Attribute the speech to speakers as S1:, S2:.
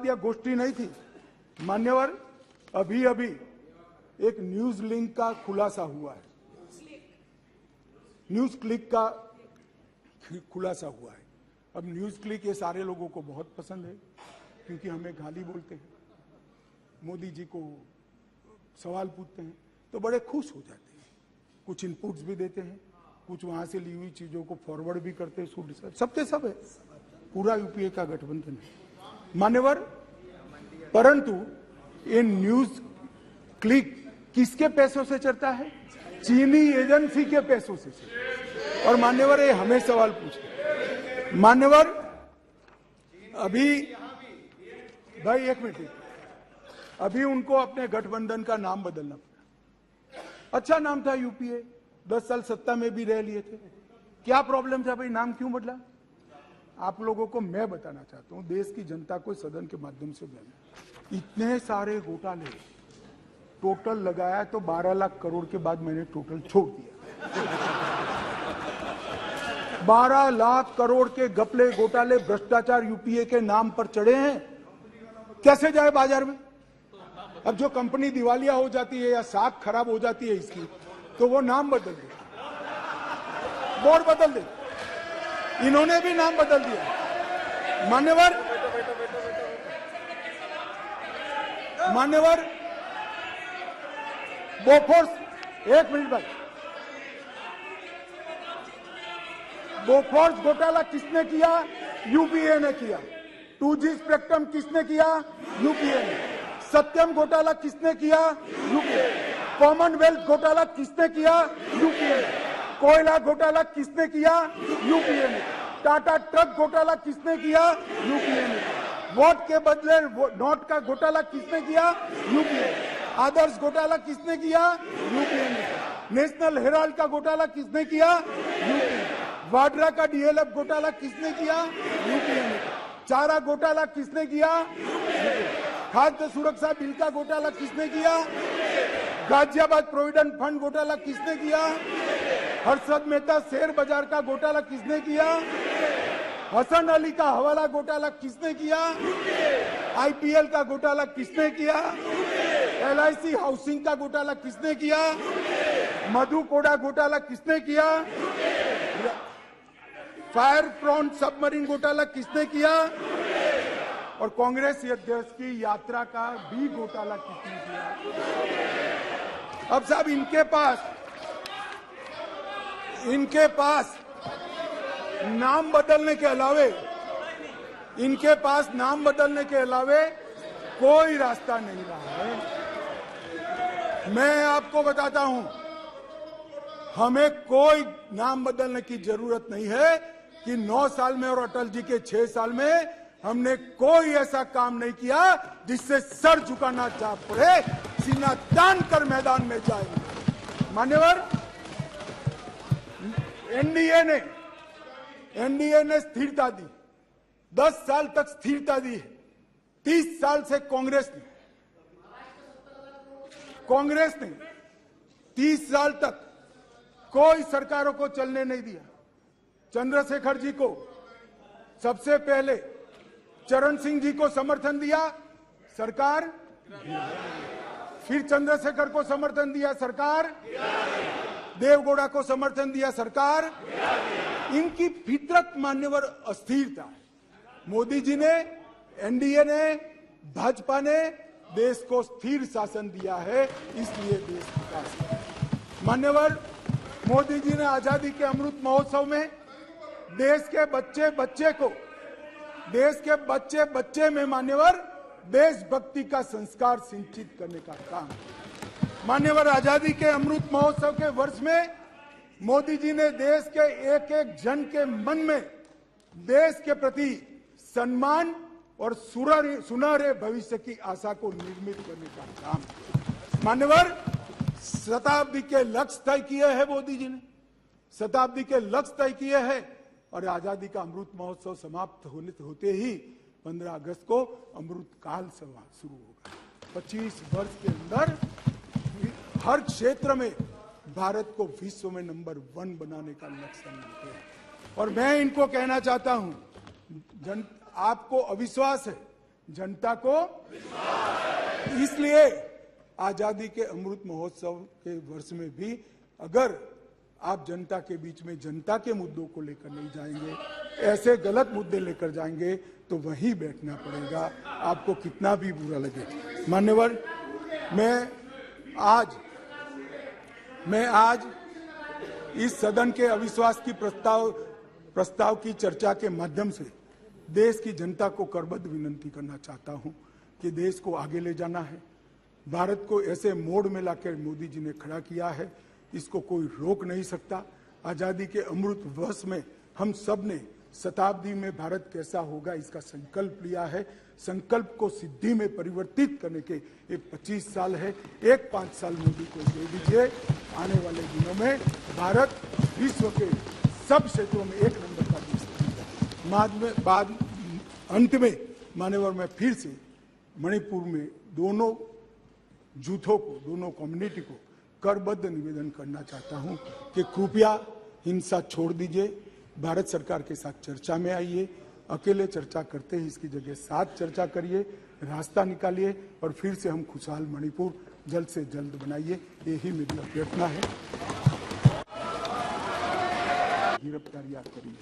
S1: संवाद या गोष्ठी नहीं थी मान्यवर। अभी अभी एक न्यूज लिंक का खुलासा हुआ है, न्यूज क्लिक का खुलासा हुआ है। अब न्यूज क्लिक ये सारे लोगों को बहुत पसंद है क्योंकि हमें गाली बोलते हैं, मोदी जी को सवाल पूछते हैं तो बड़े खुश हो जाते हैं, कुछ इनपुट्स भी देते हैं, कुछ वहां से ली हुई चीजों को फॉरवर्ड भी करते हैं। सबके सब है, पूरा यूपीए का गठबंधन है मान्यवर। परंतु ये न्यूज क्लिक किसके पैसों से चलता है? चीनी एजेंसी के पैसों से चलता है। और मान्यवर ये हमें सवाल पूछते मान्यवर, अभी भाई एक मिनट, अभी उनको अपने गठबंधन का नाम बदलना पड़ा। अच्छा नाम था यूपीए, 10 साल सत्ता में भी रह लिए थे, क्या प्रॉब्लम था भाई, नाम क्यों बदला? आप लोगों को मैं बताना चाहता हूं, देश की जनता को सदन के माध्यम से बताना, इतने सारे घोटाले टोटल लगाया तो 12 लाख करोड़ के बाद मैंने टोटल छोड़ दिया। 12 लाख करोड़ के घपले घोटाले भ्रष्टाचार यूपीए के नाम पर चढ़े हैं, कैसे जाए बाजार में? अब जो कंपनी दिवालिया हो जाती है या साख खराब हो जाती है इसकी, तो वो नाम बदल दे, बोर्ड बदल दे, इन्होंने भी नाम बदल दिया मान्यवर। बोफोर्स, एक मिनट भाई, बोफोर्स घोटाला किसने किया? यूपीए ने किया। 2G स्पेक्ट्रम किसने किया? यूपीए ने। सत्यम घोटाला किसने किया? यूपीए। कॉमनवेल्थ घोटाला किसने किया? यूपीए। कोयला घोटाला किसने किया? यूपीए ने। टाटा ट्रक घोटाला किसने किया? यूपीए ने। वोट के बदले नोट का घोटाला किसने किया? यूपीए। आदर्श घोटाला किसने किया? यूपीए ने। नेशनल हेराल्ड का घोटाला किसने किया? यूपीए। वाड्रा का डीएलएफ घोटाला किसने किया? यूपीए ने। चारा घोटाला किसने किया? खाद्य सुरक्षा बिल का घोटाला किसने किया? गाजियाबाद प्रोविडेंट फंड घोटाला किसने किया? हर्षद मेहता शेयर बाजार का घोटाला किसने किया? हसन अली का हवाला घोटाला किसने किया? आईपीएल का घोटाला किसने किया? LIC हाउसिंग का घोटाला किसने किया? मधु कोड़ा घोटाला किसने किया? फायर प्रॉन सबमरीन घोटाला किसने किया? और कांग्रेस अध्यक्ष की यात्रा का भी घोटाला किसने किया? अब साहब इनके पास नाम बदलने के अलावे कोई रास्ता नहीं रहा है। मैं आपको बताता हूं, हमें कोई नाम बदलने की जरूरत नहीं है कि 9 साल में और अटल जी के 6 साल में हमने कोई ऐसा काम नहीं किया जिससे सर झुकाना चाह पड़े, सीना तान कर मैदान में जाएंगे। मान्यवर, एनडीए ने स्थिरता दी, 10 साल तक स्थिरता दी है। 30 साल से कांग्रेस ने 30 साल तक कोई सरकारों को चलने नहीं दिया। चंद्रशेखर जी को सबसे पहले, चरण सिंह जी को समर्थन दिया सरकार, फिर चंद्रशेखर को समर्थन दिया सरकार, देवगौड़ा को समर्थन दिया सरकार। इनकी फितरत मान्यवर अस्थिरता है। मोदी जी ने, एनडीए ने, भाजपा ने देश को स्थिर शासन दिया है, इसलिए देश विकास है। मान्यवर, मोदी जी ने आजादी के अमृत महोत्सव में देश के बच्चे में मान्यवर देशभक्ति का संस्कार सिंचित करने का काम। मान्यवर, आजादी के अमृत महोत्सव के वर्ष में मोदी जी ने देश के एक एक जन के मन में देश के प्रति सम्मान और सुनहरे भविष्य की आशा को निर्मित करने का काम। मान्यवर, शताब्दी के लक्ष्य तय किए हैं मोदी जी ने, शताब्दी के लक्ष्य तय किए हैं और आजादी का अमृत महोत्सव समाप्त होते ही 15 अगस्त को अमृत काल शुरू होगा। 25 वर्ष के अंदर हर क्षेत्र में भारत को विश्व में नंबर 1 बनाने का लक्ष्य मिलते हैं। और मैं इनको कहना चाहता हूं, आपको अविश्वास है जनता को इसलिए आजादी के अमृत महोत्सव के वर्ष में भी अगर आप जनता के बीच में जनता के मुद्दों को लेकर नहीं जाएंगे, ऐसे गलत मुद्दे लेकर जाएंगे तो वहीं बैठना पड़ेगा, आपको कितना भी बुरा लगे। मान्यवर, मैं आज इस सदन के अविश्वास की प्रस्ताव की चर्चा के माध्यम से देश की जनता को करबद्ध विनती करना चाहता हूं कि देश को आगे ले जाना है। भारत को ऐसे मोड़ में लाकर मोदी जी ने खड़ा किया है, इसको कोई रोक नहीं सकता। आजादी के अमृत वर्ष में हम सब ने शताब्दी में भारत कैसा होगा इसका संकल्प लिया है। संकल्प को सिद्धि में परिवर्तित करने के ये 25 साल है। एक 5 साल मोदी को दे दीजिए, आने वाले दिनों में भारत विश्व के सब क्षेत्रों में 1 नंबर का देश बनेगा। अंत में मान्यवर, मैं फिर से मणिपुर में दोनों जूथों को, दोनों कम्युनिटी को करबद्ध निवेदन करना चाहता हूं कि कृपया हिंसा छोड़ दीजिए, भारत सरकार के साथ चर्चा में आइए, अकेले चर्चा करते ही इसकी जगह साथ चर्चा करिए, रास्ता निकालिए और फिर से हम खुशहाल मणिपुर जल्द से जल्द बनाइए, यही मेरी अभ्यर्थना है। गिरफ्तारी आप करिए।